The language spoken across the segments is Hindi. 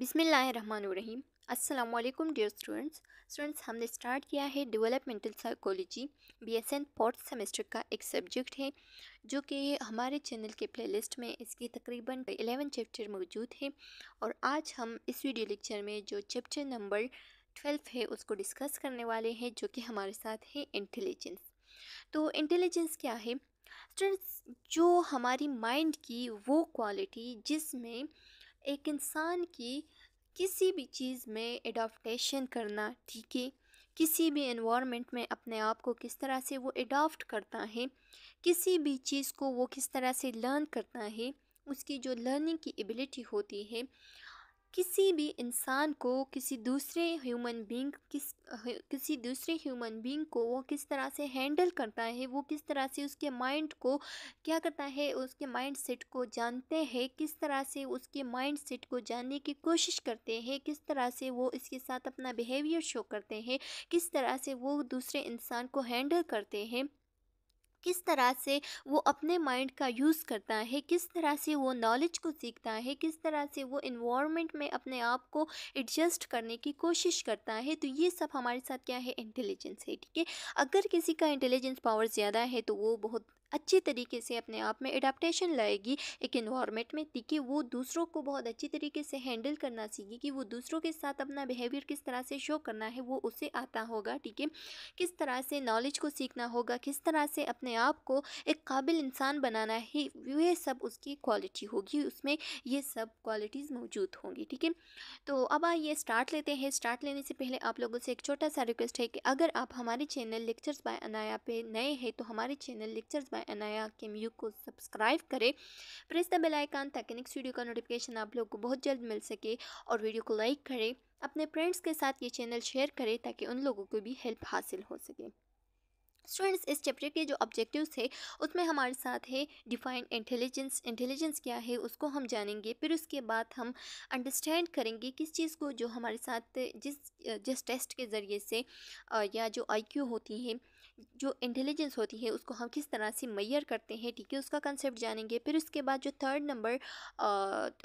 बिस्मिल्लाहिर्रहमानुर्रहीम। अस्सलाम वालेकुम डियर स्टूडेंट्स, हमने स्टार्ट किया है developmental psychology BSN fourth semester का एक सब्जेक्ट है जो कि हमारे चैनल के प्लेलिस्ट में इसकी तकरीबन 11 चैप्टर मौजूद है। और आज हम इस वीडियो लेक्चर में जो चैप्टर नंबर 12 है उसको डिस्कस करने वाले हैं, जो कि हमारे साथ है इंटेलिजेंस। तो इंटेलिजेंस क्या है स्टूडेंट्स? जो हमारी माइंड की वो क्वालिटी जिसमें एक इंसान की किसी भी चीज़ में एडाप्टेशन करना, ठीक है, किसी भी एनवायरनमेंट में अपने आप को किस तरह से वो एडाप्ट करता है, किसी भी चीज़ को वो किस तरह से लर्न करता है, उसकी जो लर्निंग की एबिलिटी होती है, किसी भी इंसान को किसी दूसरे ह्यूमन बींग को वो किस तरह से हैंडल करता है, वो किस तरह से उसके माइंड को क्या करता है, उसके माइंड सेट को जानते हैं, किस तरह से उसके माइंड सेट को जानने की कोशिश करते हैं, किस तरह से वो इसके साथ अपना बिहेवियर शो करते हैं, किस तरह से वो दूसरे इंसान को हैंडल करते हैं, किस तरह से वो अपने माइंड का यूज़ करता है, किस तरह से वो नॉलेज को सीखता है, किस तरह से वो इन्वायरमेंट में अपने आप को एडजस्ट करने की कोशिश करता है। तो ये सब हमारे साथ क्या है, इंटेलिजेंस है, ठीक है। अगर किसी का इंटेलिजेंस पावर ज़्यादा है तो वो बहुत अच्छी तरीके से अपने आप में एडाप्टेशन लाएगी एक इन्वायरमेंट में, ठीक है। वो दूसरों को बहुत अच्छी तरीके से हैंडल करना सीखेगी, वो दूसरों के साथ अपना बिहेवियर किस तरह से शो करना है वो उसे आता होगा, ठीक है। किस तरह से नॉलेज को सीखना होगा, किस तरह से अपने आप को एक काबिल इंसान बनाना है, ये सब उसकी क्वालिटी होगी, उसमें ये सब क्वालिटीज़ मौजूद होंगी, ठीक है। तो अब आइए स्टार्ट लेते हैं। स्टार्ट लेने से पहले आप लोगों से एक छोटा सा रिक्वेस्ट है कि अगर आप हमारे चैनल लेक्चर्स बाय अनाया पे नए हैं तो हमारे चैनल लेक्चर्स बाय अनाया के म्यू को सब्सक्राइब करें, प्रेस द बेल आइकन, ताकि नेक्स्ट वीडियो का नोटिफिकेशन आप लोग को बहुत जल्द मिल सके। और वीडियो को लाइक करें, अपने फ्रेंड्स के साथ ये चैनल शेयर करें ताकि उन लोगों को भी हेल्प हासिल हो सके। स्टूडेंट्स, इस चैप्टर के जो ऑब्जेक्टिव्स है उसमें हमारे साथ है डिफाइन इंटेलिजेंस। इंटेलिजेंस क्या है उसको हम जानेंगे, फिर उसके बाद हम अंडरस्टैंड करेंगे किस चीज़ को जो हमारे साथ जिस जिस टेस्ट के ज़रिए से या जो आईक्यू होती है, जो इंटेलिजेंस होती है, उसको हम किस तरह से मेजर करते हैं, ठीक है, उसका कंसेप्ट जानेंगे। फिर उसके बाद जो थर्ड नंबर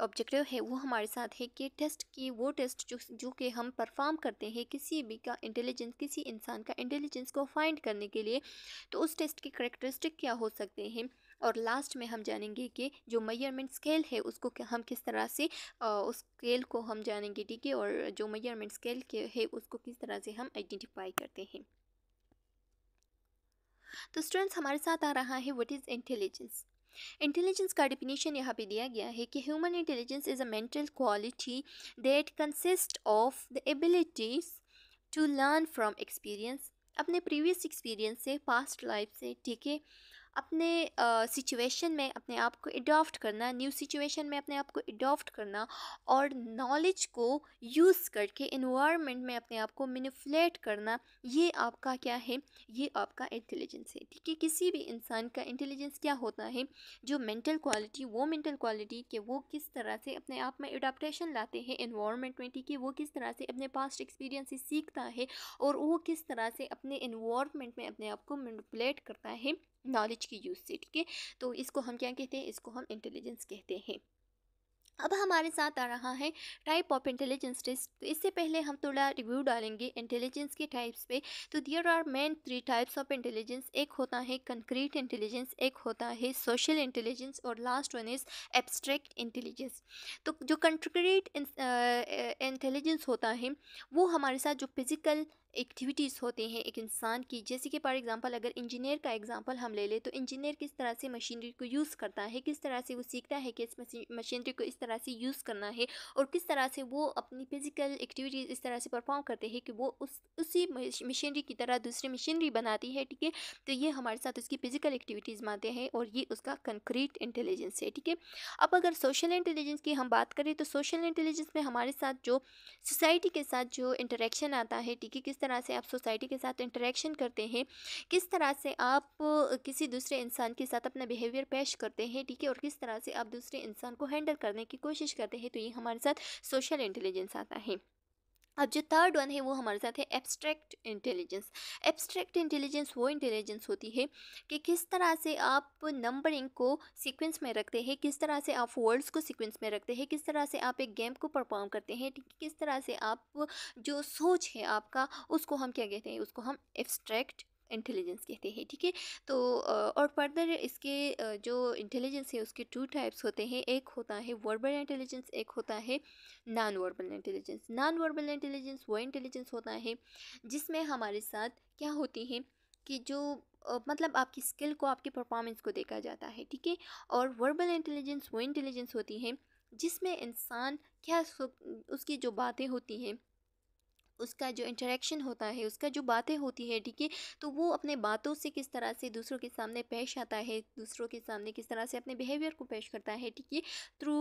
ऑब्जेक्टिव है वो हमारे साथ है कि वो टेस्ट जो कि हम परफॉर्म करते हैं किसी भी का इंटेलिजेंस, किसी इंसान का इंटेलिजेंस को फाइंड करने के लिए, तो उस टेस्ट की करेक्टरिस्टिक क्या हो सकते हैं। और लास्ट में हम जानेंगे कि जो मेजरमेंट स्केल है उसको हम किस तरह से उस स्केल को हम जानेंगे, ठीक है, और जो मेजरमेंट स्केल के है उसको किस तरह से हम आइडेंटिफाई करते हैं। तो स्टूडेंट्स, हमारे साथ आ रहा है व्हाट इज़ इंटेलिजेंस। इंटेलिजेंस का डिफिनीशन यहाँ पे दिया गया है कि human intelligence is a mental quality that consist of the abilities to learn from experience, अपने प्रीवियस एक्सपीरियंस से, पास्ट लाइफ से, ठीक है, अपने सिचुएशन में अपने आप को एडॉप्ट करना, न्यू सिचुएशन में अपने आप को एडॉप्ट करना, और नॉलेज को यूज़ करके इन्वायरमेंट में अपने आप को मैनिपुलेट करना, ये आपका क्या है, ये आपका इंटेलिजेंस है, ठीक है। किसी भी इंसान का इंटेलिजेंस क्या होता है, जो मेंटल क्वालिटी, वो मेंटल क्वालिटी कि वो किस तरह से अपने आप में एडाप्टेशन लाते हैं इन्वायरमेंट में, ठीक है, वो किस तरह से अपने पास्ट एक्सपीरियंस से सीखता है, और वो किस तरह से अपने इन्वायरमेंट में अपने आप को मैनिपुलेट करता है नॉलेज की यूज़ से, ठीक है। तो इसको हम क्या कहते हैं, इसको हम इंटेलिजेंस कहते हैं। अब हमारे साथ आ रहा है टाइप ऑफ इंटेलिजेंस टेस्ट। तो इससे पहले हम थोड़ा रिव्यू डालेंगे इंटेलिजेंस के टाइप्स पे। तो there are main 3 types of intelligence. एक होता है कंक्रीट इंटेलिजेंस, एक होता है सोशल इंटेलिजेंस, और last one is abstract intelligence. तो जो कंक्रीट इंटेलिजेंस होता है वो हमारे साथ जो फिज़िकल एक्टिविटीज़ होते हैं एक इंसान की, जैसे कि फॉर एग्जांपल अगर इंजीनियर का एग्जांपल हम ले लें, तो इंजीनियर किस तरह से मशीनरी को यूज़ करता है, किस तरह से वो सीखता है कि इस मशीनरी को इस तरह से यूज़ करना है, और किस तरह से वो अपनी फिजिकल एक्टिविटीज़ इस तरह से परफॉर्म करते हैं कि वो उसी मशीनरी की तरह दूसरी मशीनरी बनाती है, ठीक है। तो ये हमारे साथ उसकी फिजिकल एक्टिविटीज़ मानते हैं, और ये उसका कंक्रीट इंटेलिजेंस है, ठीक है। अब अगर सोशल इंटेलिजेंस की हम बात करें, तो सोशल इंटेलिजेंस में हमारे साथ जो सोसाइटी के साथ जो इंटरेक्शन आता है, ठीक है, किस तरह से आप सोसाइटी के साथ इंटरेक्शन करते हैं, किस तरह से आप किसी दूसरे इंसान के साथ अपना बिहेवियर पेश करते हैं, ठीक है, और किस तरह से आप दूसरे इंसान को हैंडल करने की कोशिश करते हैं, तो ये हमारे साथ सोशल इंटेलिजेंस आता है। अब जो थर्ड वन है वो हमारे साथ है एब्स्ट्रैक्ट इंटेलिजेंस। एब्स्ट्रैक्ट इंटेलिजेंस वो इंटेलिजेंस होती है कि किस तरह से आप नंबरिंग को सीक्वेंस में रखते हैं, किस तरह से आप वर्ड्स को सीक्वेंस में रखते हैं, किस तरह से आप एक गेम को परफॉर्म करते हैं, ठीक है? किस तरह से आप जो सोच है आपका, उसको हम क्या कहते हैं, उसको हम एब्स्ट्रैक्ट इंटेलिजेंस कहते हैं, ठीक है? तो और फर्दर इसके जो इंटेलिजेंस है उसके टू टाइप्स होते हैं। एक होता है वर्बल इंटेलिजेंस, एक होता है non verbal intelligence. Non verbal intelligence वो इंटेलिजेंस होता है जिसमें हमारे साथ क्या होती है कि जो मतलब आपकी स्किल को, आपकी परफॉर्मेंस को देखा जाता है, ठीक है? और वर्बल इंटेलिजेंस वो इंटेलिजेंस होती है जिसमें इंसान उसकी जो बातें होती हैं, उसका जो इंटरेक्शन होता है, उसका जो बातें होती है, ठीक है? तो वो अपने बातों से किस तरह से दूसरों के सामने पेश आता है, दूसरों के सामने किस तरह से अपने बिहेवियर को पेश करता है, ठीक है? थ्रू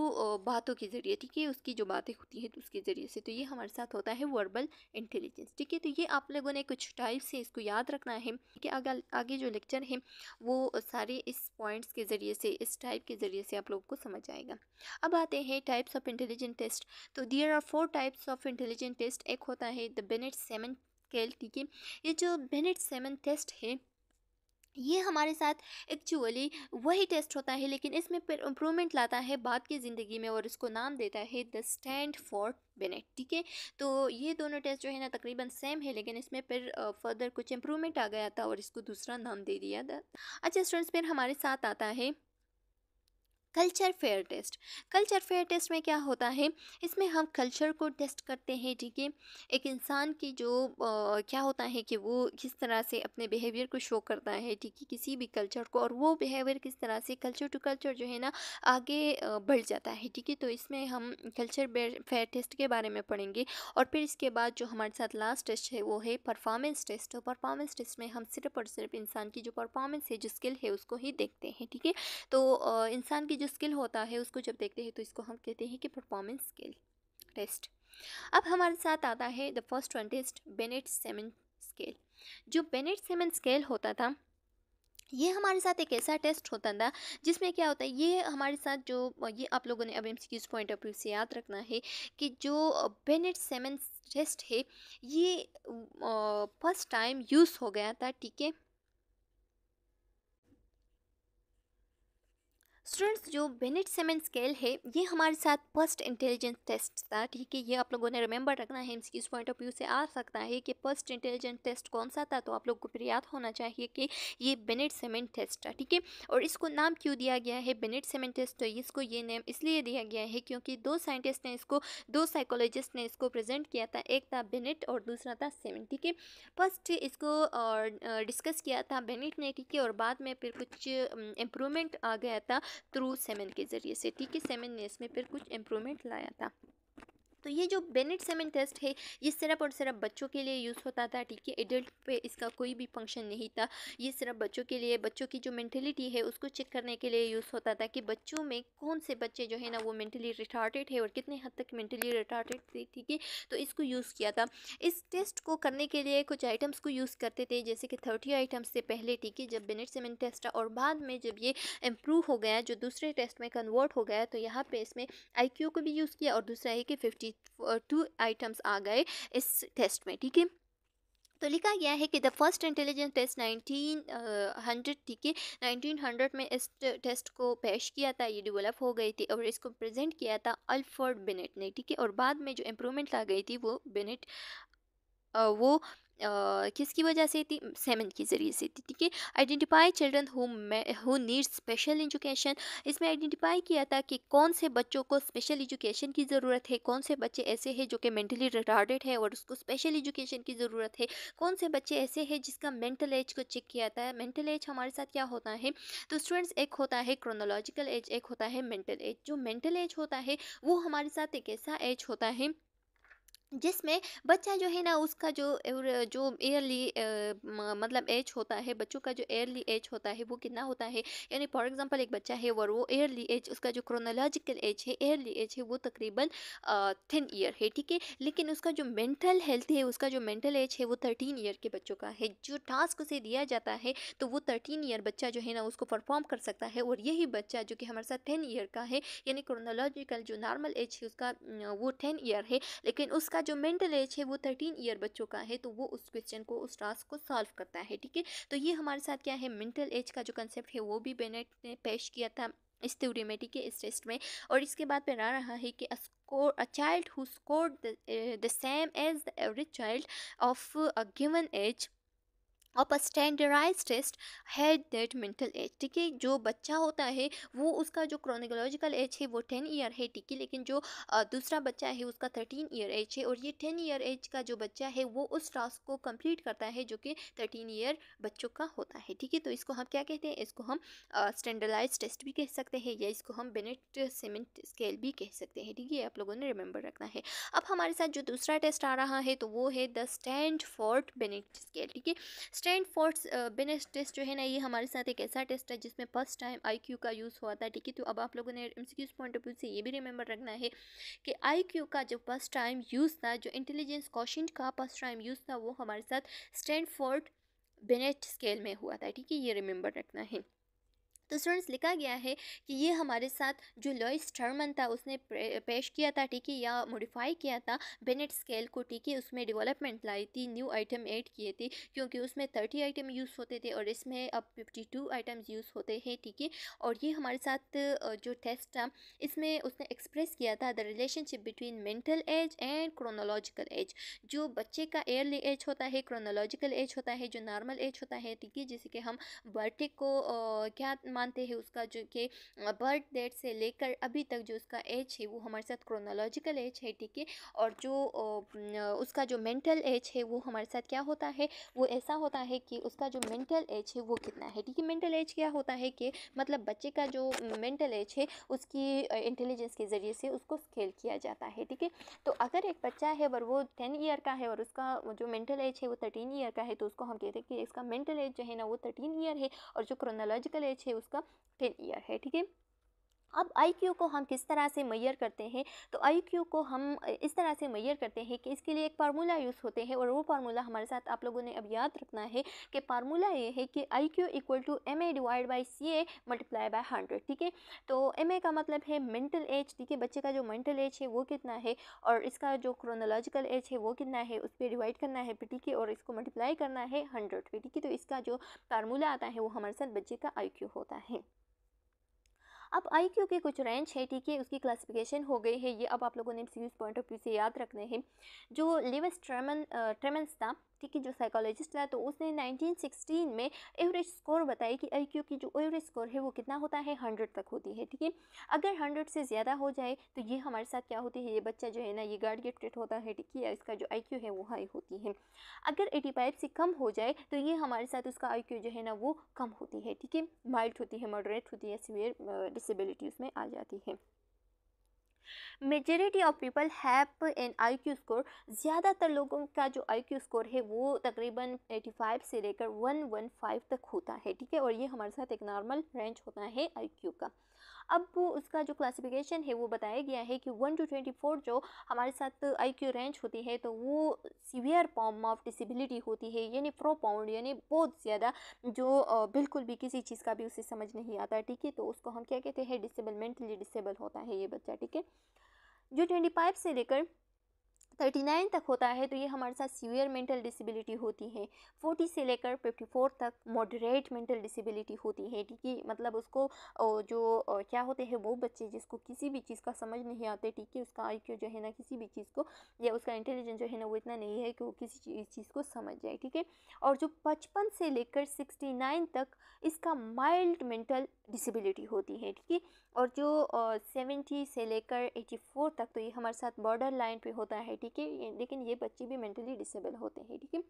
बातों के ज़रिए, ठीक है? उसकी जो बातें होती हैं तो उसके ज़रिए से। तो ये हमारे साथ होता है वर्बल इंटेलिजेंस, ठीक है? तो ये आप लोगों ने कुछ टाइप से इसको याद रखना है कि आगे आगे जो लेक्चर है वो सारे इस पॉइंट्स के ज़रिए से, इस टाइप के ज़रिए से आप लोगों को समझ आएगा। अब आते हैं टाइप्स ऑफ इंटेलिजेंट टेस्ट। तो there are 4 types of intelligent test. एक होता है द बेनेट सेमन स्केल, ठीक है? ये जो बेनेट सेमन टेस्ट है, ये हमारे साथ एक्चुअली वही टेस्ट होता है, लेकिन इसमें फिर इम्प्रूवमेंट लाता है बाद की ज़िंदगी में, और इसको नाम देता है द स्टैंड फॉर बेनेट, ठीक है? तो ये दोनों टेस्ट जो है ना तकरीबन सेम है, लेकिन इसमें फिर फर्दर कुछ इम्प्रूवमेंट आ गया था और इसको दूसरा नाम दे दिया था। अच्छा स्टूडेंट्स, फिर हमारे साथ आता है culture fair test. Culture fair test में क्या होता है, इसमें हम कल्चर को टेस्ट करते हैं, ठीक है? एक इंसान की जो क्या होता है कि वो किस तरह से अपने बिहेवियर को शो करता है, ठीक है, किसी भी कल्चर को, और वो बिहेवियर किस तरह से कल्चर टू कल्चर जो है ना आगे बढ़ जाता है, ठीक है? तो इसमें हम कल्चर फेयर टेस्ट के बारे में पढ़ेंगे। और फिर इसके बाद जो हमारे साथ लास्ट टेस्ट है वो है परफॉर्मेंस टेस्ट। तो परफॉर्मेंस टेस्ट में हम सिर्फ और सिर्फ इंसान की जो परफॉर्मेंस है, जो स्किल है, उसको ही देखते हैं, ठीक है? तो इंसान की जो स्किल होता है उसको जब देखते हैं तो इसको हम कहते हैं कि परफॉर्मेंस स्किल टेस्ट। अब हमारे साथ आता है the first one test, Binet Simon scale. जो बेनेट सेमन स्केल होता था, ये हमारे साथ एक ऐसा टेस्ट होता था जिसमें क्या होता है, ये हमारे साथ जो ये आप लोगों ने अब एमसीक्यूज पॉइंट ऑफ व्यू से याद रखना है कि जो बेनेट सेमन टेस्ट है ये फर्स्ट टाइम यूज़ हो गया था, ठीक है? स्टूडेंट्स, जो बेनेट सेमन स्केल है ये हमारे साथ फर्स्ट इंटेलिजेंस टेस्ट था, ठीक है? ये आप लोगों ने रिमेंबर रखना है, इस पॉइंट ऑफ व्यू से आ सकता है कि फर्स्ट इंटेलिजेंस टेस्ट कौन सा था, तो आप लोग को फिर याद होना चाहिए कि ये बेनेट सेमन टेस्ट था, ठीक है? और इसको नाम क्यों दिया गया है बेनेट सेमन टेस्ट? तो इसको ये नेम इसलिए दिया गया है क्योंकि दो साइंटिस्ट ने इसको, दो साइकोलॉजिस्ट ने इसको प्रेजेंट किया था, एक था बेनेट और दूसरा था सेमन, ठीक है? फर्स्ट इसको डिस्कस किया था बेनेट ने, ठीक है? और बाद में फिर कुछ इम्प्रूवमेंट आ गया था थ्रू सेमन के ज़रिए से, ठीक है? सेमन ने इसमें फिर कुछ इम्प्रूवमेंट लाया था। तो ये जो बेनेट सेमन टेस्ट है ये सिर्फ और सिर्फ बच्चों के लिए यूज़ होता था, ठीक है? एडल्ट पे इसका कोई भी फंक्शन नहीं था। ये सिर्फ बच्चों के लिए, बच्चों की जो मेंटेलिटी है उसको चेक करने के लिए यूज़ होता था कि बच्चों में कौन से बच्चे जो है ना वो मेंटली रिटार्टेड है और कितने हद तक मेंटली रिटार्टेड थे, ठीक है? तो इसको यूज़ किया था। इस टेस्ट को करने के लिए कुछ आइटम्स को यूज़ करते थे, जैसे कि 30 आइटम्स से पहले, ठीक है, जब बेनेट सेमन टेस्ट था। और बाद में जब ये इम्प्रूव हो गया, जो दूसरे टेस्ट में कन्वर्ट हो गया, तो यहाँ पे इसमें आईक्यू को भी यूज़ किया, और दूसरा है कि 52 आइटम्स आ गए इस टेस्ट में, ठीक है? तो लिखा गया है कि द फर्स्ट इंटेलिजेंस टेस्ट 1900, ठीक है, 1900 में इस टेस्ट को पेश किया था, ये डेवलप हो गई थी, और इसको प्रेजेंट किया था अल्फ्रेड बेनेट ने, ठीक है? और बाद में जो इम्प्रूवमेंट ला गई थी वो बेनेट वो किसकी वजह से थी? सेमन के ज़रिए से थी, ठीक है? Identify children who need special education. इसमें आइडेंटिफाई किया था कि कौन से बच्चों को स्पेशल एजुकेशन की ज़रूरत है, कौन से बच्चे ऐसे हैं जो कि मेंटली रिटार्डेड है और उसको स्पेशल एजुकेशन की ज़रूरत है, कौन से बच्चे ऐसे हैं जिसका मेंटल एज को चेक किया था। मेंटल एज हमारे साथ क्या होता है, तो स्टूडेंट्स, एक होता है क्रोनोलॉजिकल एज, एक होता है मेंटल एज। जो मेंटल एज होता है वो हमारे साथ एक ऐसा एज होता है जिसमें बच्चा जो है ना उसका जो ईयरली मतलब एज होता है, बच्चों का जो ईयरली एज होता है वो कितना होता है, यानी फॉर एग्जांपल एक बच्चा है और वो ईयरली एज, उसका जो क्रोनोलॉजिकल एज है, ईयरली एज है, वो तकरीबन 10 ईयर है, ठीक है? लेकिन उसका जो मेंटल हेल्थ है, उसका जो मेंटल एज है वो 13 ईयर के बच्चों का है। जो टास्क उसे दिया जाता है तो वो 13 ईयर बच्चा जो है ना उसको परफॉर्म कर सकता है, और यही बच्चा जो कि हमारे साथ 10 ईयर का है, यानी क्रोनोलॉजिकल जो नॉर्मल एज है उसका वो 10 ईयर है, लेकिन उसका जो मेंटल एज है वो 13 ईयर बच्चों का है, तो वो उस क्वेश्चन को, उस टास्क को सॉल्व करता है। ठीक है, तो ये हमारे साथ क्या है, मेंटल एज का जो कंसेप्ट है वो भी बेनेट ने पेश किया था इस थ्योरी में। ठीक है, इस टेस्ट में। और इसके बाद फिर आ रहा है कि a child who scored the same as the average child of a given age of a standardize test had that mental age. ठीक है, जो बच्चा होता है वो उसका जो क्रोनोलॉजिकल एज है वो 10 ईयर है। ठीक है, लेकिन जो दूसरा बच्चा है उसका 13 ईयर एज है, और ये 10 ईयर एज का जो बच्चा है वो उस टास्क को कंप्लीट करता है जो कि 13 ईयर बच्चों का होता है। ठीक है, तो इसको हम क्या कहते हैं, इसको हम स्टैंडर्डाइज टेस्ट भी कह सकते हैं, या इसको हम बेनेट सिमेंट स्केल भी कह सकते हैं। ठीक है, आप लोगों ने रिमेंबर रखना है। अब हमारे साथ जो दूसरा टेस्ट आ रहा है तो वो है द स्टैंडफोर्ड बेनेट स्केल। ठीक है, स्टैनफोर्ड बिनेट टेस्ट जो है ना, ये हमारे साथ एक ऐसा टेस्ट है जिसमें फर्स्ट टाइम आईक्यू का यूज़ हुआ था। ठीक है, तो अब आप लोगों ने एमसीक्यूज पॉइंट ऑफ व्यू से ये भी रिमेंबर रखना है कि आईक्यू का जो फर्स्ट टाइम यूज़ था, जो इंटेलिजेंस क्वोशिएंट का फर्स्ट टाइम यूज़ था, वो हमारे साथ स्टैनफोर्ड बिनेट स्केल में हुआ था। ठीक है, ये रिमेंबर रखना है। तो स्टूडेंट्स, लिखा गया है कि ये हमारे साथ जो लॉइस स्टरमन था उसने पेश किया था। ठीक है, या मॉडिफाई किया था बेनेट स्केल को। ठीक है, उसमें डेवलपमेंट लाई थी, न्यू आइटम ऐड किए थे, क्योंकि उसमें 30 आइटम यूज़ होते थे और इसमें अब 52 आइटम्स यूज़ होते हैं। ठीक है, और ये हमारे साथ जो टेस्ट था इसमें उसने एक्सप्रेस किया था the relationship between mental as and chronological age. जो बच्चे का एयरली एज होता है, क्रोनोलॉजिकल एज होता है, जो नॉर्मल एज होता है। ठीक है, जैसे कि हम बर्थडे को क्या मानते हैं, उसका जो कि बर्थ डेट से लेकर अभी तक जो उसका एज है वो हमारे साथ क्रोनोलॉजिकल एज है। ठीक है, और जो उसका जो मेंटल एज है वो हमारे साथ क्या होता है, वो ऐसा होता है कि उसका जो मेंटल एज है वो कितना है। ठीक है, मेंटल एज क्या होता है कि मतलब बच्चे का जो मेंटल एज है उसकी इंटेलिजेंस के ज़रिए से उसको स्केल किया जाता है। ठीक है, तो अगर एक बच्चा है और वो 10 ईयर का है और उसका जो मेंटल एज है वो 13 ईयर का है, तो उसको हम कहते हैं कि इसका मेंटल एज जो है ना वो 13 ईयर है, और जो क्रोनोलॉजिकल एज है उसका 10 ईयर है। ठीक है, अब आईक्यू को हम किस तरह से मेजर करते हैं, तो आईक्यू को हम इस तरह से मेजर करते हैं कि इसके लिए एक फार्मूला यूज़ होते हैं, और वो फार्मूला हमारे साथ आप लोगों ने अब याद रखना है कि फार्मूला ये है कि IQ equal to MA divide by CA multiply by 100। ठीक है, तो MA का मतलब है मेंटल एज। ठीक है, बच्चे का जो मेंटल एज है वो कितना है, और इसका जो क्रोनोलॉजिकल एज है वो कितना है, उस पर डिवाइड करना है। ठीक है, और इसको मल्टीप्लाई करना है 100 पे। ठीक है, तो इसका जो फार्मूला आता है वो हमारे साथ बच्चे का आईक्यू होता है। अब आईक्यू की कुछ रेंज है। ठीक है, उसकी क्लासिफिकेशन हो गई है, ये अब आप लोगों ने सीरीज पॉइंट ऑफ व्यू से याद रखने हैं। जो लिविस ट्रेमन्स था, ठीक है, जो साइकोलॉजिस्ट था, तो उसने 1916 में एवरेज स्कोर बताया कि आईक्यू की जो एवरेज स्कोर है वो कितना होता है, 100 तक होती है। ठीक है, अगर 100 से ज़्यादा हो जाए तो ये हमारे साथ क्या होती है, ये बच्चा जो है ना ये गार्ड गिफ्टेड होता है। ठीक है, इसका जो आईक्यू है वो हाई होती है। अगर 85 से कम हो जाए तो ये हमारे साथ उसका आईक्यू जो है ना वो कम होती है। ठीक है, माइल्ड होती है, मॉडरेट होती है, सीवियर डिसेबिलिटी उसमें आ जाती है। Majority of people have an IQ score. ज़्यादातर लोगों का जो आईक्यू स्कोर है वो तकरीबन 85 से लेकर 115 तक होता है। ठीक है, और ये हमारे साथ एक नॉर्मल रेंज होता है आईक्यू का। अब वो उसका जो क्लासिफिकेशन है वो बताया गया है कि 1 to 24 जो हमारे साथ आईक्यू रेंज होती है, तो वो सीवियर फॉर्म ऑफ डिसेबिलिटी होती है, यानी प्रोपाउंड, यानी बहुत ज़्यादा जो बिल्कुल भी किसी चीज़ का भी उसे समझ नहीं आता। ठीक है, तो उसको हम क्या कहते हैं, डिसेबल, मेंटली डिसेबल होता है ये बच्चा। ठीक है, जो 25 से लेकर 39 तक होता है तो ये हमारे साथ सीवियर मेंटल डिसेबिलिटी होती है। 40 से लेकर 54 तक मॉडरेट मेंटल डिसेबिलिटी होती है। ठीक है, मतलब उसको क्या होते हैं, वो बच्चे जिसको किसी भी चीज़ का समझ नहीं आते। ठीक है, उसका आईक्यू जो है ना किसी भी चीज़ को, या उसका इंटेलिजेंस जो है ना वो इतना नहीं है कि वो किसी चीज़ को समझ जाए। ठीक है, और जो 55 से लेकर 69 तक इसका माइल्ड मेंटल डिसेबिलिटी होती है। ठीक है, और जो 70 से लेकर 84 तक तो ये हमारे साथ बॉर्डर लाइन पे होता है। ठीक है, लेकिन ये बच्चे भी मेंटली डिसेबल होते हैं। ठीक है,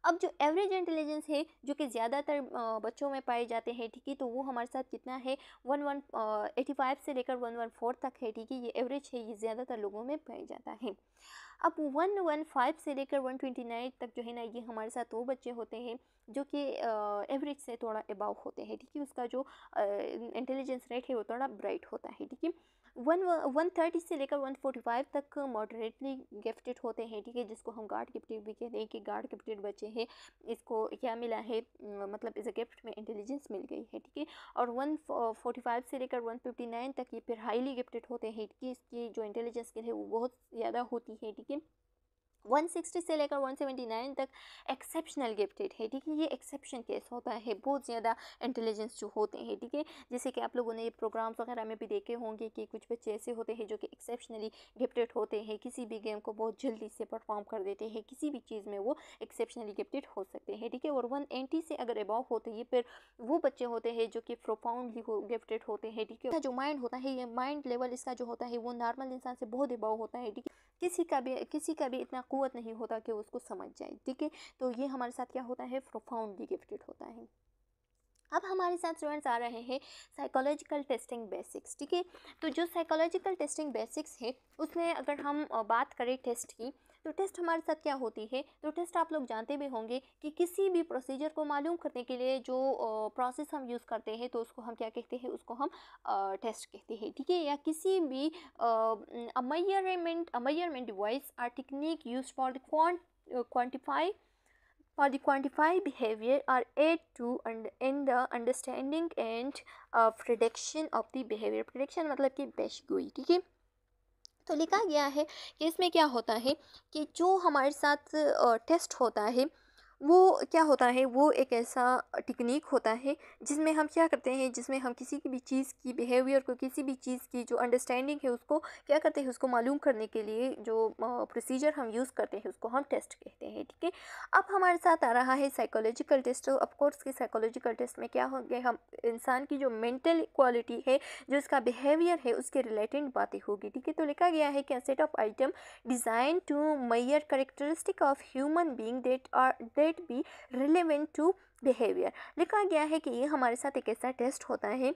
अब जो एवरेज इंटेलिजेंस है जो कि ज़्यादातर बच्चों में पाए जाते हैं। ठीक है, तो वो हमारे साथ कितना है, 85 से लेकर 114 तक है। ठीक है, ये एवरेज है, ये ज़्यादातर लोगों में पाया जाता है। अब 115 से लेकर 129 तक जो है ना ये हमारे साथ वो बच्चे होते हैं जो कि एवरेज से थोड़ा अबाव होते हैं। ठीक है, उसका जो इंटेलिजेंस रेट है वो थोड़ा ब्राइट होता है। ठीक है, वन 130 से लेकर 145 तक मॉडरेटली गिफ्टेड होते हैं, ठीक है, जिसको हम गॉड गिफ्टेड भी कहते हैं कि गॉड गिफ्टेड बच्चे हैं, इसको क्या मिला है, मतलब इस गिफ्ट में इंटेलिजेंस मिल गई है, ठीक है। और 145 से लेकर 159 तक ये फिर हाईली गिफ्टेड होते हैं, ठीक है, इसकी जो इंटेलिजेंस स्किल है वो बहुत ज़्यादा होती है, ठीक है। 160 से लेकर 179 तक एक्सेप्शनल गिफ्टेड है, ठीक है, ये एक्सेप्शन केस होता है, बहुत ज़्यादा इंटेलिजेंस जो होते हैं, ठीक है। जैसे कि आप लोगों ने प्रोग्राम्स वगैरह में भी देखे होंगे कि कुछ बच्चे ऐसे होते हैं जो कि एक्सेप्शनली गिफ्टेड होते हैं, किसी भी गेम को बहुत जल्दी से परफॉर्म कर देते हैं, किसी भी चीज़ में वो एक्सेप्शनली गिफ्टेड हो सकते हैं, ठीक है। और 180 से अगर अबाव होते हैं फिर वो बच्चे होते हैं जो कि प्रोफाउंडली गिफ्टेड होते हैं, ठीक है। जो माइंड होता है, ये माइंड लेवल इसका जो होता है वो नॉर्मल इंसान से बहुत अबाव होता है, ठीक है। किसी का भी इतना कुवत नहीं होता कि उसको समझ जाए, ठीक है। तो ये हमारे साथ क्या होता है, प्रोफाउंडली गिफ्टेड होता है। अब हमारे साथ स्टूडेंट्स आ रहे हैं साइकोलॉजिकल टेस्टिंग बेसिक्स, ठीक है। तो जो साइकोलॉजिकल टेस्टिंग बेसिक्स है उसमें अगर हम बात करें टेस्ट की, तो टेस्ट हमारे साथ क्या होती है, तो टेस्ट आप लोग जानते भी होंगे कि किसी भी प्रोसीजर को मालूम करने के लिए जो प्रोसेस हम यूज़ करते हैं तो उसको हम क्या कहते हैं, उसको हम टेस्ट कहते हैं, ठीक है। या किसी भी measurement device or technique used for the quantify behavior or aid to in the understanding and prediction of the behavior। prediction मतलब कि पेशगोई, ठीक है। तो लिखा गया है कि इसमें क्या होता है कि जो हमारे साथ टेस्ट होता है वो क्या होता है, वो एक ऐसा टेक्निक होता है जिसमें हम क्या करते हैं, जिसमें हम किसी की भी चीज़ की बिहेवियर को, किसी भी चीज़ की जो अंडरस्टैंडिंग है उसको क्या करते हैं, उसको मालूम करने के लिए जो प्रोसीजर हम यूज़ करते हैं उसको हम टेस्ट कहते हैं, ठीक है। अब हमारे साथ आ रहा है साइकोलॉजिकल टेस्ट। तो ऑफकोर्स के साइकोलॉजिकल टेस्ट में क्या होंगे, हम इंसान की जो मेंटल क्वालिटी है, जो इसका बिहेवियर है उसके रिलेटेड बातें होगी, ठीक है। तो लिखा गया है कि set of item design to measure characteristic of human being that be relevant to behavior। लिखा गया है कि ये हमारे साथ एक ऐसा टेस्ट होता है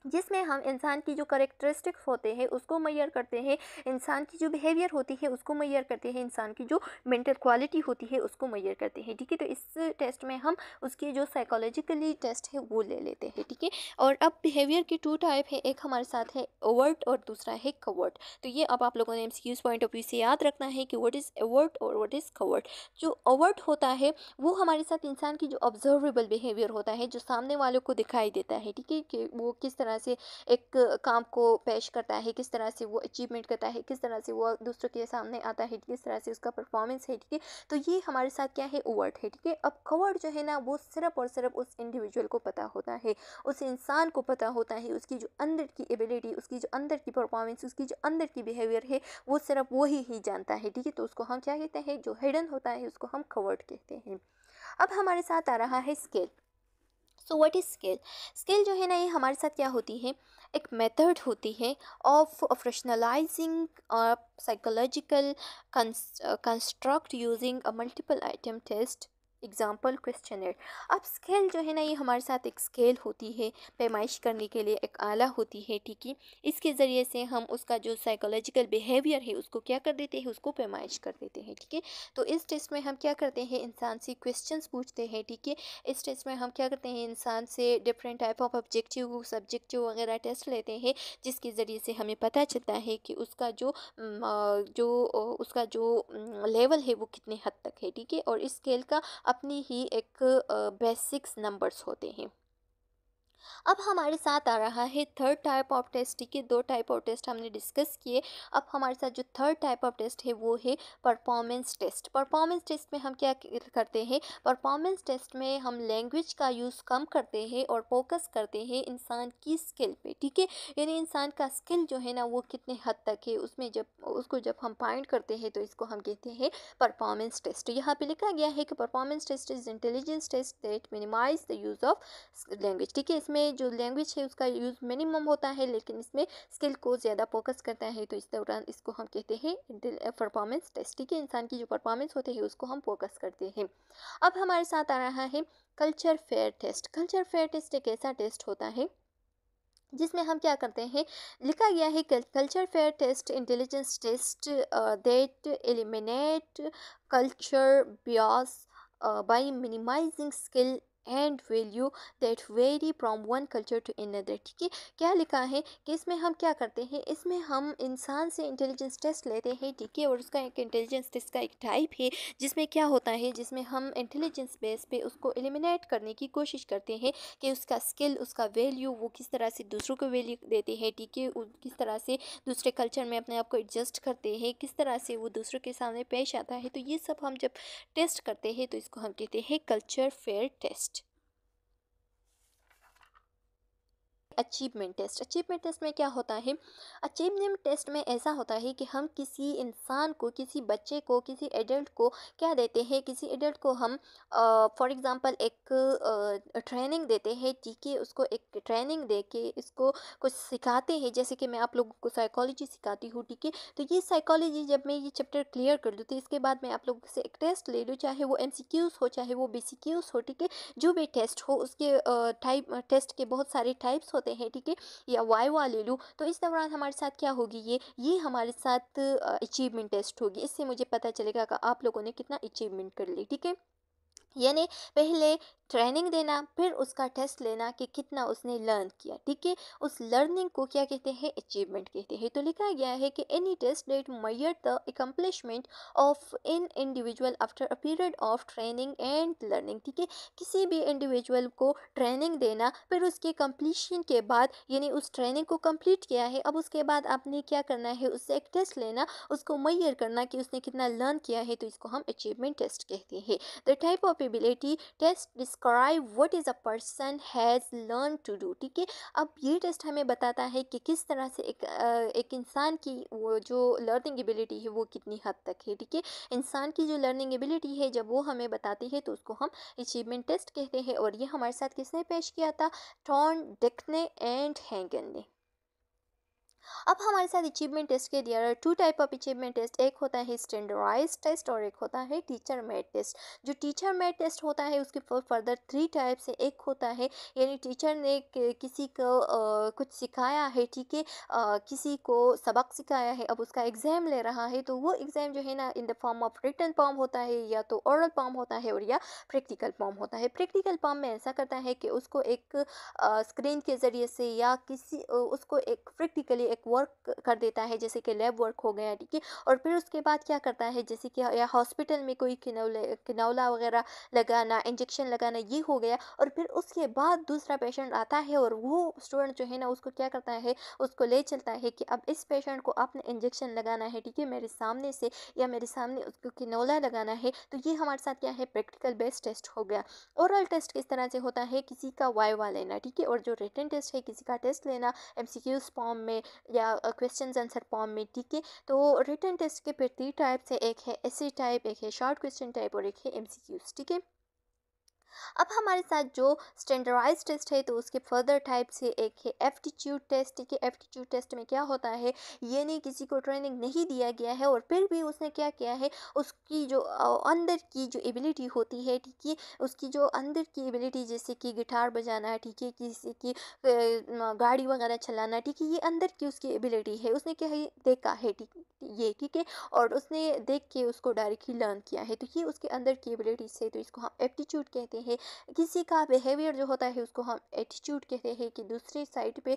जिसमें हम इंसान की जो करेक्टरिस्टिक्स होते हैं उसको मैयर करते हैं, इंसान की जो बिहेवियर होती है उसको मैयर करते हैं, इंसान की जो मेंटल क्वालिटी होती है उसको मैयर करते हैं, ठीक है। तो इस टेस्ट में हम उसकी जो साइकोलॉजिकली टेस्ट है वो ले लेते हैं, ठीक है। और अब बिहेवियर की टू टाइप है, एक हमारे साथ है ओवर्ट और दूसरा है कवर्ट। तो ये अब आप लोगों ने एमसीक्यूज पॉइंट ऑफ व्यू से याद रखना है कि व्हाट इज़ ओवर्ट और व्हाट इज़ कवर्ट। जो ओवर्ट होता है वो हमारे साथ इंसान की जो ऑब्जर्वेबल बिहेवियर होता है, जो सामने वालों को दिखाई देता है, ठीक है, कि वो किस तरह से एक काम को पेश करता है, किस तरह से वो अचीवमेंट करता है, किस तरह से वो दूसरों के सामने आता है, किस तरह से उसका परफॉर्मेंस है, ठीक है। तो ये हमारे साथ क्या है, ओवर्ट है, ठीक है। अब कवर्ट जो है ना वो सिर्फ और सिर्फ उस इंडिविजुअल को पता होता है, उस इंसान को पता होता है, उसकी जो अंदर की एबिलिटी, उसकी जो अंदर की परफॉर्मेंस, उसकी जो अंदर की बिहेवियर है वो सिर्फ वो ही जानता है, ठीक है। तो उसको हम क्या कहते हैं, जो हिडन होता है उसको हम कवर्ट कहते हैं। अब हमारे साथ आ रहा है skill. So what is skill. Skill जो है ना ये हमारे साथ क्या होती है, एक मेथड होती है of operationalizing psychological construct using a multiple item test example questionnaire. अब स्केल जो है ना ये हमारे साथ एक स्केल होती है, पैमाइश करने के लिए एक आला होती है, ठीक है। इसके ज़रिए से हम उसका जो साइकोलॉजिकल बिहेवियर है उसको क्या कर देते हैं, उसको पैमाइश कर देते हैं, ठीक है। तो इस टेस्ट में हम क्या करते हैं, इंसान से क्वेश्चंस पूछते हैं, ठीक है। इस टेस्ट में हम क्या करते हैं, इंसान से different type of objective subjective वगैरह टेस्ट लेते हैं, जिसके ज़रिए से हमें पता चलता है कि उसका जो लेवल है वो कितने हद तक है, ठीक है। और इस स्केल का अपनी ही एक बेसिक्स नंबर्स होते हैं। अब हमारे साथ आ रहा है थर्ड टाइप ऑफ टेस्ट, ठीक है। दो टाइप ऑफ टेस्ट हमने डिस्कस किए। अब हमारे साथ जो थर्ड टाइप ऑफ टेस्ट है वो है परफॉर्मेंस टेस्ट। परफॉर्मेंस टेस्ट में हम क्या करते हैं, परफॉर्मेंस टेस्ट में हम लैंग्वेज का यूज़ कम करते हैं और फोकस करते हैं इंसान की स्किल पे, ठीक है। यानी इंसान का स्किल जो है ना वो कितने हद तक है, उसमें जब हम फाइंड करते हैं तो इसको हम कहते हैं परफॉर्मेंस टेस्ट। यहाँ पे लिखा गया है कि performance test is intelligence test that minimize the use of language, ठीक है। इसमें जो लैंग्वेज है उसका यूज़ मिनिमम होता है लेकिन इसमें स्किल को ज़्यादा फोकस करता है, तो इस दौरान इसको हम कहते हैं परफॉर्मेंस टेस्ट, ठीक है। इंसान की जो परफॉर्मेंस होती है उसको हम फोकस करते हैं। अब हमारे साथ आ रहा है culture fair test. Culture fair test एक ऐसा टेस्ट होता है जिसमें हम क्या करते हैं, लिखा गया है culture fair test intelligence test that eliminate culture bias by minimizing skill and value that vary from one culture to another. ठीक है, क्या लिखा है कि इसमें हम क्या करते हैं, इसमें हम इंसान से इंटेलिजेंस टेस्ट लेते हैं। ठीक है, और उसका एक इंटेलिजेंस टेस्ट का एक टाइप है जिसमें क्या होता है, जिसमें हम इंटेलिजेंस बेस पे उसको एलिमिनेट करने की कोशिश करते हैं कि उसका स्किल, उसका वैल्यू वो किस तरह से दूसरों को वैल्यू देते हैं। ठीक है, किस तरह से दूसरे कल्चर में अपने आप को एडजस्ट करते हैं, किस तरह से वो दूसरों के सामने पेश आता है। तो ये सब हम जब टेस्ट करते हैं तो इसको हम कहते हैं culture fair test. Achievement test, achievement test में क्या होता है, अचीवमेंट टेस्ट में ऐसा होता है कि हम किसी इंसान को, किसी बच्चे को, किसी एडल्ट को क्या देते हैं, किसी एडल्ट को हम फॉर एग्जांपल एक ट्रेनिंग देते हैं। ठीक है, उसको एक ट्रेनिंग दे के इसको कुछ सिखाते हैं, जैसे कि मैं आप लोगों को साइकोलॉजी सिखाती हूँ। ठीक है, तो ये साइकोलॉजी जब मैं ये चैप्टर क्लियर कर दूँ तो इसके बाद मैं आप लोगों से एक टेस्ट ले लूँ, चाहे वो MCQs हो चाहे वो BCQs हो। ठीक है, जो भी टेस्ट हो उसके टाइप, टेस्ट के बहुत सारे टाइप्स होते हैं। ठीक है, या वाइवा ले लूँ, तो इस दौरान हमारे साथ क्या होगी, ये हमारे साथ अचीवमेंट टेस्ट होगी। इससे मुझे पता चलेगा कि आप लोगों ने कितना अचीवमेंट कर ली। ठीक है, यानी पहले ट्रेनिंग देना, फिर उसका टेस्ट लेना कि कितना उसने लर्न किया। ठीक है, उस लर्निंग को क्या कहते हैं, अचीवमेंट कहते हैं। तो लिखा गया है कि any test that measure the accomplishment of in individual after a period of training and learning. ठीक है, किसी भी इंडिविजुअल को ट्रेनिंग देना, फिर उसके कंप्लीशन के बाद, यानी उस ट्रेनिंग को कंप्लीट किया है, अब उसके बाद आपने क्या करना है, उससे एक टेस्ट लेना, उसको मेजर करना कि उसने कितना लर्न किया है। तो इसको हम अचीवमेंट टेस्ट कहते हैं। The type of ability test describe what is a person has learned to do। ठीक है, अब ये टेस्ट हमें बताता है कि किस तरह से एक इंसान की वो जो लर्निंग एबिलिटी है वो कितनी हद तक है। ठीक है, इंसान की जो लर्निंग एबिलिटी है जब वो हमें बताती है तो उसको हम अचीवमेंट टेस्ट कहते हैं। और ये हमारे साथ किसने पेश किया था, टॉन डिक्ने एंड हैंगन ने। अब हमारे साथ अचीवमेंट टेस्ट के there are two type of achievement test, एक होता है स्टैंडर्डाइज टेस्ट और एक होता है टीचर मेड टेस्ट। जो टीचर मेड टेस्ट होता है उसके फर्दर थ्री टाइप्स है। एक होता है यानी टीचर ने किसी को कुछ सिखाया है। ठीक है, किसी को सबक सिखाया है, अब उसका एग्जाम ले रहा है, तो वो एग्जाम जो है ना in the form of written form होता है, या तो ओरल फॉर्म होता है और या प्रैक्टिकल फॉर्म होता है। प्रैक्टिकल फॉर्म में ऐसा करता है कि उसको एक स्क्रीन के ज़रिए से या किसी उसको एक प्रैक्टिकली एक वर्क कर देता है, जैसे कि लैब वर्क हो गया। ठीक है, और फिर उसके बाद क्या करता है, जैसे कि या हॉस्पिटल में कोई किनौला वगैरह लगाना, इंजेक्शन लगाना, ये हो गया। और फिर उसके बाद दूसरा पेशेंट आता है और वो स्टूडेंट जो है ना उसको क्या करता है, उसको ले चलता है कि अब इस पेशेंट को आपने इंजेक्शन लगाना है। ठीक है, मेरे सामने से, या मेरे सामने उसको किनौला लगाना है। तो ये हमारे साथ क्या है, प्रैक्टिकल बेस्ड टेस्ट हो गया। ओरल टेस्ट किस तरह से होता है, किसी का वाइवा लेना। ठीक है, और जो रिटन टेस्ट है किसी का टेस्ट लेना MCQs फॉर्म में या क्वेश्चन आंसर फॉर्म में। ठीक है, तो रिटन टेस्ट के फिर तीन टाइप से, एक है एसे टाइप, एक है शॉर्ट क्वेश्चन टाइप और एक है MCQs। ठीक है, अब हमारे साथ जो स्टैंडर्डाइज टेस्ट है तो उसके फर्दर टाइप से एक है एप्टीट्यूड टेस्ट। ठीक है, एप्टीट्यूड टेस्ट में क्या होता है, ये नहीं किसी को ट्रेनिंग नहीं दिया गया है और फिर भी उसने क्या किया है, उसकी जो अंदर की जो एबिलिटी होती है। ठीक है, उसकी जो अंदर की एबिलिटी, जैसे कि गिटार बजाना। ठीक है, किसी की गाड़ी वगैरह चलाना। ठीक है, ये अंदर की उसकी एबिलिटी है, उसने क्या है देखा है। ठीक है, और उसने देख के उसको डायरेक्टली लर्न किया है, तो ये उसके अंदर की एबिलिटी से, तो इसको हम एप्टीट्यूड कहते हैं। किसी का बिहेवियर जो होता है उसको हम एटीट्यूड कहते हैं, कि दूसरी साइड पे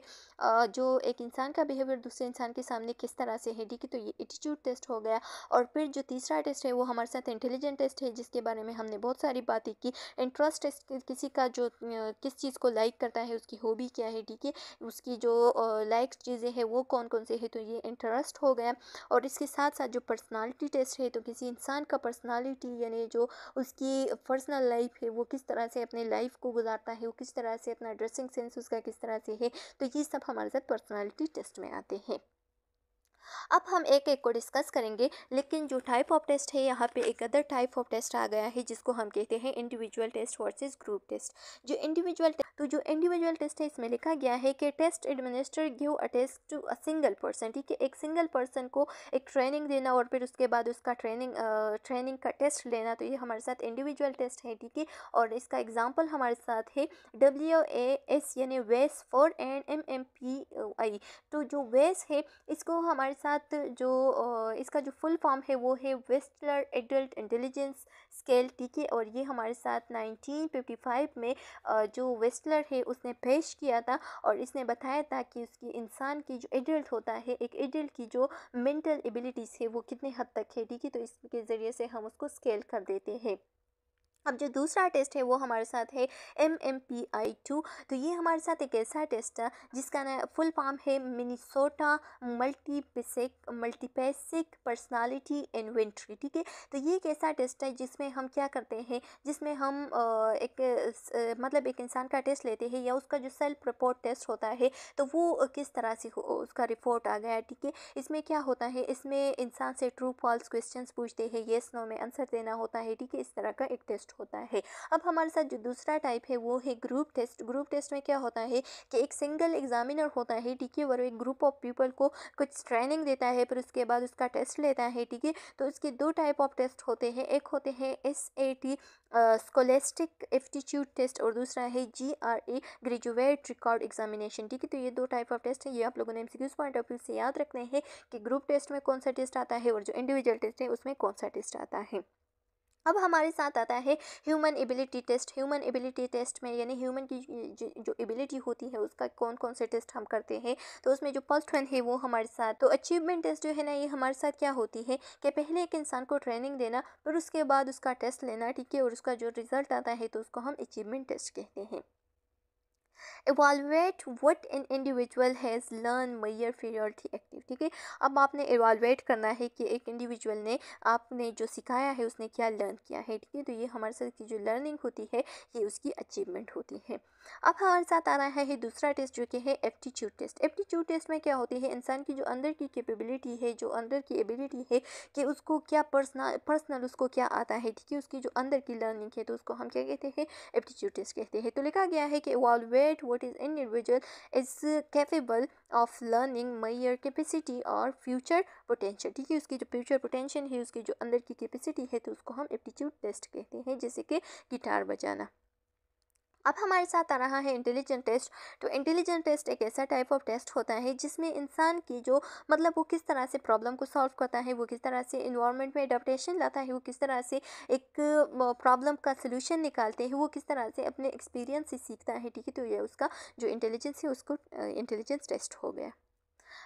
जो एक इंसान का बिहेवियर दूसरे इंसान के सामने किस तरह से है। ठीक है, तो ये एटीट्यूड टेस्ट हो गया। और फिर जो तीसरा टेस्ट है वो हमारे साथ इंटेलिजेंट टेस्ट है, जिसके बारे में हमने बहुत सारी बातें की। इंटरेस्ट टेस्ट किसी का जो किस चीज़ को लाइक करता है, उसकी हॉबी क्या है। ठीक है, उसकी जो लाइक चीज़ें हैं वो कौन कौन से है, तो ये इंटरेस्ट हो गया। और इसके साथ साथ जो पर्सनालिटी टेस्ट है, तो किसी इंसान का पर्सनालिटी यानी जो उसकी पर्सनल लाइफ है वो किस तरह से अपने लाइफ को गुजारता है, वो किस तरह से अपना ड्रेसिंग सेंस उसका किस तरह से है, तो ये सब हमारे साथ पर्सनालिटी टेस्ट में आते हैं। अब हम एक एक को डिस्कस करेंगे, लेकिन जो टाइप ऑफ टेस्ट है यहाँ पे एक अदर टाइप ऑफ टेस्ट आ गया है जिसको हम कहते हैं individual test versus group test. जो इंडिविजुअल टेस्ट है इसमें लिखा गया है कि test administer give a test to a single person. ठीक है, एक सिंगल पर्सन को एक ट्रेनिंग देना और फिर उसके बाद उसका ट्रेनिंग का टेस्ट लेना, तो ये हमारे साथ इंडिविजुअल टेस्ट है। ठीक है, और इसका एग्जाम्पल हमारे साथ है WAS यानी वेस फॉर एंड MMPI। तो जो वेस है इसको हमारे हमारे साथ जो इसका जो फुल फॉर्म है वो है वेस्टलर एडल्ट इंटेलिजेंस स्केल, ठीक है। और ये हमारे साथ 1955 में जो वेस्टलर है उसने पेश किया था, और इसने बताया था कि उसकी इंसान की जो एडल्ट होता है, एक एडल्ट की जो मेंटल एबिलिटीज़ है वो कितने हद तक है, ठीक है। तो इसके ज़रिए से हम उसको स्केल कर देते हैं। अब जो दूसरा टेस्ट है वो हमारे साथ है MMPI-2। तो ये हमारे साथ एक ऐसा टेस्ट है जिसका ना फुल फॉर्म है मिनीसोटा मल्टीपेसिक पर्सनालिटी इन्वेंट्री, ठीक है। तो ये एक ऐसा टेस्ट है जिसमें हम क्या करते हैं, जिसमें हम मतलब एक इंसान का टेस्ट लेते हैं, या उसका जो सेल्फ रिपोर्ट टेस्ट होता है तो वो किस तरह से उसका रिपोर्ट आ गया, ठीक है। इसमें क्या होता है, इसमें इंसान से ट्रू फॉल्स क्वेश्चंस पूछते हैं, येस नो में आंसर देना होता है, ठीक है। इस तरह का एक टेस्ट होता है। अब हमारे साथ जो दूसरा टाइप है वो है ग्रुप टेस्ट। ग्रुप टेस्ट में क्या होता है कि एक सिंगल एग्जामिनर होता है, ठीक है, और एक ग्रुप ऑफ पीपल को कुछ ट्रेनिंग देता है, फिर उसके बाद उसका टेस्ट लेता है, ठीक है। तो इसके दो टाइप ऑफ टेस्ट होते हैं, एक होते हैं SAT स्कोलेस्टिक एप्टीट्यूड टेस्ट, और दूसरा है GRE ग्रेजुएट रिकॉर्ड एग्जामिनेशन, ठीक है। तो ये दो टाइप ऑफ टेस्ट है, ये आप लोगों ने MCQs पॉइंट ऑफ व्यू से याद रखने हैं कि ग्रुप टेस्ट में कौन सा टेस्ट आता है और जो इंडिविजुअल टेस्ट है उसमें कौन सा टेस्ट आता है। अब हमारे साथ आता है human ability test. Human ability test में यानी ह्यूमन की जो एबिलिटी होती है उसका कौन कौन से टेस्ट हम करते हैं, तो उसमें जो फर्स्ट वन है वो हमारे साथ तो अचीवमेंट टेस्ट जो है ना, ये हमारे साथ क्या होती है कि पहले एक इंसान को ट्रेनिंग देना, फिर उसके बाद उसका टेस्ट लेना, ठीक है, और उसका जो रिजल्ट आता है तो उसको हम अचीवमेंट टेस्ट कहते हैं। evaluate what an individual has learned measure priority active, ठीक है। अब आपने evaluate करना है कि एक इंडिविजुअल ने आपने जो सिखाया है उसने क्या लर्न किया है, ठीक है। तो ये हमारे साथ की जो लर्निंग होती है ये उसकी अचीवमेंट होती है। अब हमारे साथ आ रहा है दूसरा टेस्ट जो कि है एप्टीट्यूड टेस्ट। एप्टीट्यूड टेस्ट में क्या होती है, इंसान की जो अंदर की कैपेबिलिटी है, जो अंदर की एबिलिटी है कि उसको क्या पर्सनल उसको क्या आता है, ठीक है, उसकी जो अंदर की लर्निंग है तो उसको हम क्या कहते हैं, एप्टीट्यूड टेस्ट कहते हैं। तो लिखा गया है कि evaluate what is individual is capable of learning measure capacity और फ्यूचर पोटेंशियल, ठीक है। उसकी जो फ्यूचर पोटेंशियल है, उसकी जो अंदर की कैपेसिटी है तो उसको हम एप्टीट्यूड टेस्ट कहते हैं, जैसे कि गिटार बजाना। अब हमारे साथ आ रहा है इंटेलिजेंट टेस्ट। तो इंटेलिजेंट टेस्ट एक ऐसा टाइप ऑफ टेस्ट होता है जिसमें इंसान की जो मतलब वो किस तरह से प्रॉब्लम को सॉल्व करता है, वो किस तरह से इन्वायरमेंट में अडेप्टेशन लाता है, वो किस तरह से एक प्रॉब्लम का सोल्यूशन निकालते हैं, वो किस तरह से अपने एक्सपीरियंस से सीखता है, ठीक है। तो ये उसका जो इंटेलिजेंस है उसको इंटेलिजेंस टेस्ट हो गया।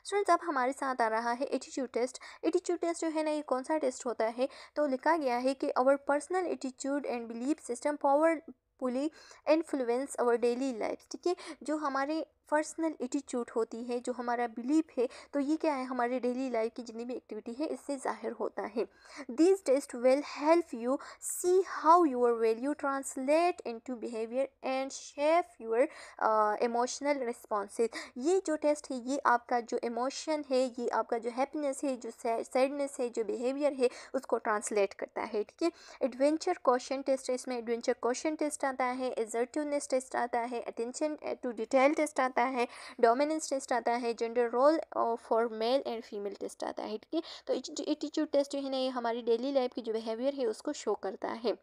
स्टूडेंट्स, अब हमारे साथ आ रहा है एटीट्यूड टेस्ट। एटीट्यूड टेस्ट जो है ना, ये कौन सा टेस्ट होता है, तो लिखा गया है कि our personal attitude and belief system powerfully influence our daily life, ठीक है। जो हमारे पर्सनल एटीट्यूड होती है, जो हमारा बिलीफ है, तो ये क्या है, हमारे डेली लाइफ की जितनी भी एक्टिविटी है इससे जाहिर होता है। This test will help you see how your value translate into behaviour and shape your emotional responses. ये जो टेस्ट है ये आपका जो इमोशन है, ये आपका जो हैप्पीनेस है, जो सैडनेस है, जो बिहेवियर है उसको ट्रांसलेट करता है, ठीक है। एडवेंचर क्वेश्चन टेस्ट, इसमें एडवेंचर क्वेश्चन टेस्ट आता है, असर्टिवनेस टेस्ट आता है, अटेंशन टू डिटेल टेस्ट आता है, डोमिनेंस टेस्ट आता है, gender role for male and female test आता है, ठीक है। तो एटीट्यूड टेस्ट जो है ना, ये हमारी डेली लाइफ की जो बिहेवियर है उसको शो करता है।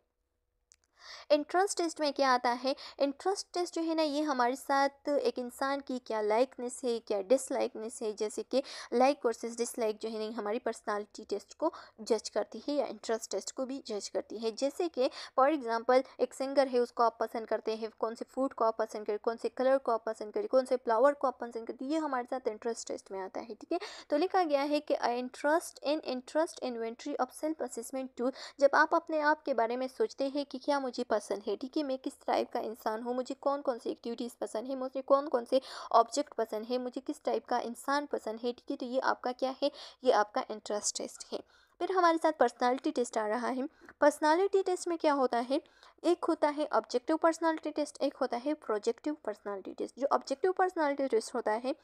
इंटरेस्ट टेस्ट में क्या आता है, इंटरेस्ट टेस्ट जो है ना, ये हमारे साथ एक इंसान की क्या लाइकनेस है, क्या डिसलाइकनेस है, जैसे कि लाइक वर्सेस डिसलाइक जो है ना, हमारी पर्सनालिटी टेस्ट को जज करती है या इंटरेस्ट टेस्ट को भी जज करती है। जैसे कि फॉर एग्जांपल एक सिंगर है, उसको आप पसंद करते हैं, कौन से फूड को आप पसंद करें, कौन से कलर को आप पसंद करें, कौन से फ्लावर को आप पसंद करते, ये हमारे साथ इंटरेस्ट टेस्ट में आता है, ठीक है। तो लिखा गया है कि interest inventory of self assessment tool. जब आप अपने आप के बारे में सोचते हैं कि क्या मुझे पसंद है, ठीक है, मैं किस टाइप का इंसान हूँ, मुझे कौन कौन सी एक्टिविटीज़ पसंद है, मुझे कौन कौन से ऑब्जेक्ट पसंद है, मुझे किस टाइप का इंसान पसंद है, ठीक है। तो ये आपका क्या है, ये आपका इंटरेस्ट टेस्ट है। फिर हमारे साथ पर्सनालिटी टेस्ट आ रहा है। पर्सनालिटी टेस्ट में क्या होता है, एक होता है ऑब्जेक्टिव पर्सनालिटी टेस्ट, एक होता है प्रोजेक्टिव पर्सनालिटी टेस्ट। जो ऑब्जेक्टिव पर्सनालिटी टेस्ट होता है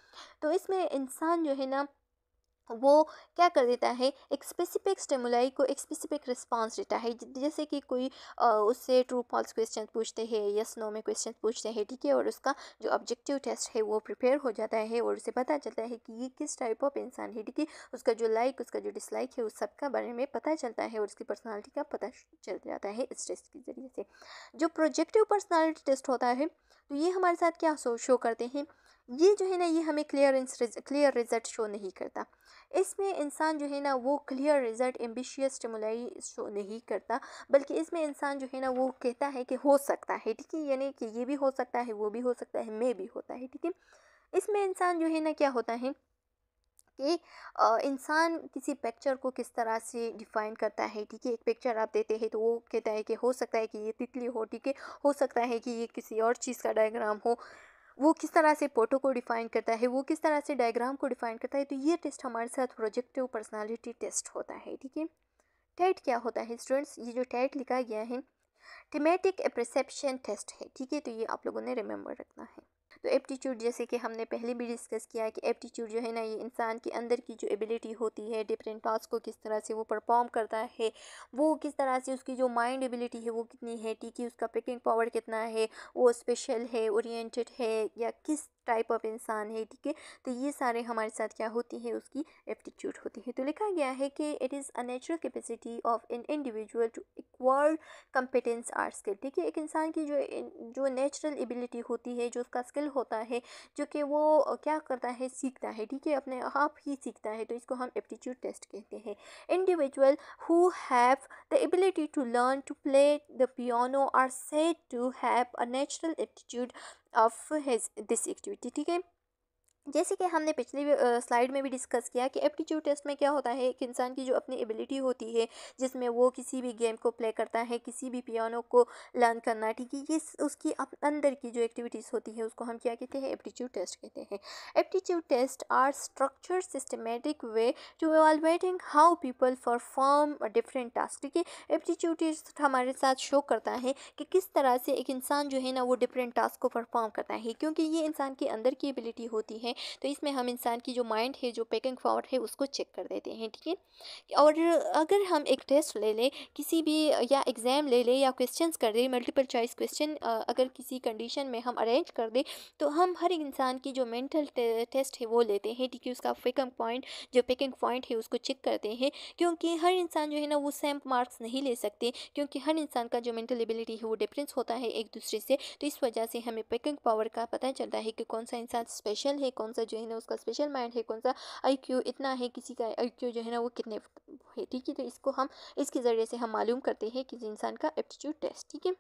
तो इसमें इंसान जो है ना वो क्या कर देता है, एक स्पेसिफिक स्टिमुलाई को एक स्पेसिफिक रिस्पांस देता है। जैसे कि कोई उससे ट्रू फॉल्स क्वेश्चन पूछते हैं, यस नो में क्वेश्चन पूछते हैं, ठीक है, और उसका जो ऑब्जेक्टिव टेस्ट है वो प्रिपेयर हो जाता है और उसे पता चलता है कि ये किस टाइप ऑफ इंसान है, ठीक है। उसका जो लाइक, उसका जो डिसलाइक है, उस सब का बारे में पता चलता है और उसकी पर्सनालिटी का पता चल जाता है इस टेस्ट के ज़रिए से। जो प्रोजेक्टिव पर्सनालिटी टेस्ट होता है तो ये हमारे साथ क्या शो करते हैं, ये जो है ना ये हमें क्लियर रिजल्ट शो नहीं करता। इसमें इंसान जो है ना वो clear result ambitious stimuli show नहीं करता, बल्कि इसमें इंसान जो है ना वो कहता है कि हो सकता है, ठीक है, यानी कि ये भी हो सकता है, वो भी हो सकता है, मैं भी होता है, ठीक है। इसमें इंसान जो है ना क्या होता है कि इंसान किसी पिक्चर को किस तरह से डिफाइन करता है, ठीक है। एक पिक्चर आप देते हैं तो वो कहता है कि हो सकता है कि ये तितली हो, ठीक है, हो सकता है कि ये किसी और चीज़ का डायग्राम हो। वो किस तरह से फोटो को डिफाइन करता है, वो किस तरह से डायग्राम को डिफाइन करता है, तो ये टेस्ट हमारे साथ प्रोजेक्टिव पर्सनालिटी टेस्ट होता है, ठीक है। टेट क्या होता है स्टूडेंट्स, ये जो टेट लिखा गया है थीमेटिक परसेप्शन टेस्ट है, ठीक है, तो ये आप लोगों ने रिमेंबर रखना है। तो एप्टीट्यूड जैसे कि हमने पहले भी डिस्कस किया है कि एप्टीट्यूड जो है ना ये इंसान के अंदर की जो एबिलिटी होती है, डिफरेंट टास्क को किस तरह से वो परफॉर्म करता है, वो किस तरह से उसकी जो माइंड एबिलिटी है वो कितनी है, ठीक है, उसका पिकिंग पावर कितना है, वो स्पेशल है, ओरिएंटेड है, या किस टाइप ऑफ इंसान है, ठीक है। तो ये सारे हमारे साथ क्या होती है, उसकी एप्टीट्यूड होती है। तो लिखा गया है कि it is a natural capacity of an individual to acquire competence or skill, ठीक है। एक इंसान की जो नेचुरल एबिलिटी होती है, जो उसका स्किल होता है, जो कि वो क्या करता है, सीखता है, ठीक है, अपने आप ही सीखता है, तो इसको हम एप्टीट्यूड टेस्ट कहते हैं। Individual who have the ability to learn to play the piano or said to have a natural aptitude of his this activity, ठीक है। जैसे कि हमने पिछली स्लाइड में भी डिस्कस किया कि एप्टीट्यूड टेस्ट में क्या होता है, एक इंसान की जो अपनी एबिलिटी होती है, जिसमें वो किसी भी गेम को प्ले करता है, किसी भी पियानो को लर्न करना, ठीक है, ये उसकी अंदर की जो एक्टिविटीज़ होती है उसको हम क्या कहते हैं, एप्टीट्यूड टेस्ट कहते हैं। Aptitude test are structure systematic way to evaluating how people perform different task, ठीक है। एप्टीट्यूड टेस्ट हमारे साथ शो करता है कि किस तरह से एक इंसान जो है ना वो डिफरेंट टास्क को परफॉर्म करता है, क्योंकि ये इंसान के अंदर की एबिलिटी होती है। तो इसमें हम इंसान की जो माइंड है, जो पिकिंग पावर है, उसको चेक कर देते हैं, ठीक है। और अगर हम एक टेस्ट ले लें किसी भी, या एग्ज़ाम ले लें, या क्वेश्चंस कर दें, मल्टीपल चॉइस क्वेश्चन अगर किसी कंडीशन में हम अरेंज कर दें, तो हम हर एक इंसान की जो मेंटल टेस्ट है वो लेते हैं, ठीक है, उसका पिकिंग पॉइंट है उसको चेक करते हैं, क्योंकि हर इंसान जो है ना वो सेम मार्क्स नहीं ले सकते, क्योंकि हर इंसान का जो मेंटल एबिलिटी है वो डिफरेंस होता है एक दूसरे से। तो इस वजह से हमें पिकिंग पावर का पता चलता है कि कौन सा इंसान स्पेशल है, कौन सा जो है ना उसका स्पेशल माइंड है, कौन सा आईक्यू इतना है, किसी का आईक्यू जो है ना वो कितने है, ठीक है। तो इसको हम इसके ज़रिए से हम मालूम करते हैं किसी इंसान का एप्टीट्यूड टेस्ट, ठीक है।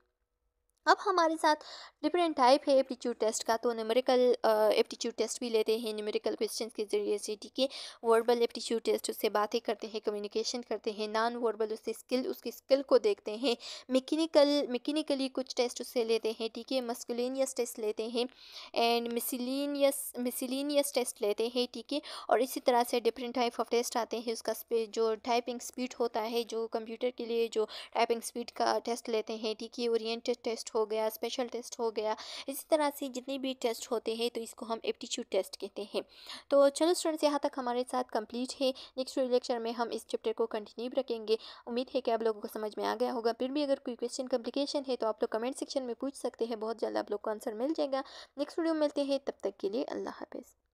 अब हमारे साथ डिफरेंट टाइप है एप्टीट्यूड टेस्ट का, तो न्यूमेरिकल एप्टीट्यूड टेस्ट भी लेते हैं न्यूमेरिकल क्वेश्चंस के ज़रिए से, ठीक है। वर्बल एप्टीट्यूड टेस्ट, उससे बातें करते हैं, कम्युनिकेशन करते हैं। नॉन वर्बल, उसकी स्किल को देखते हैं। मैकेनिकली कुछ टेस्ट उससे लेते हैं, ठीक है। मस्कुलिनियस टेस्ट लेते हैं, एंड मिसलिनियस टेस्ट लेते हैं, ठीक है। और इसी तरह से डिफरेंट टाइप ऑफ टेस्ट आते हैं, उसका जो टाइपिंग स्पीड होता है, जो कंप्यूटर के लिए जो टाइपिंग स्पीड का टेस्ट लेते हैं, ठीक है। ओरिएंटेड टेस्ट हो गया, स्पेशल टेस्ट हो गया, इसी तरह से जितने भी टेस्ट होते हैं तो इसको हम एप्टीट्यूड टेस्ट कहते हैं। तो चलो स्टूडेंट्स, यहाँ तक हमारे साथ कंप्लीट है। नेक्स्ट लेक्चर में हम इस चैप्टर को कंटिन्यू रखेंगे। उम्मीद है कि आप लोगों को समझ में आ गया होगा। फिर भी अगर कोई क्वेश्चन कम्प्लिकेशन है तो आप लोग कमेंट सेक्शन में पूछ सकते हैं, बहुत जल्द आप लोग को आंसर मिल जाएगा। नेक्स्ट वीडियो में मिलते हैं, तब तक के लिए अल्लाह हाफिज़।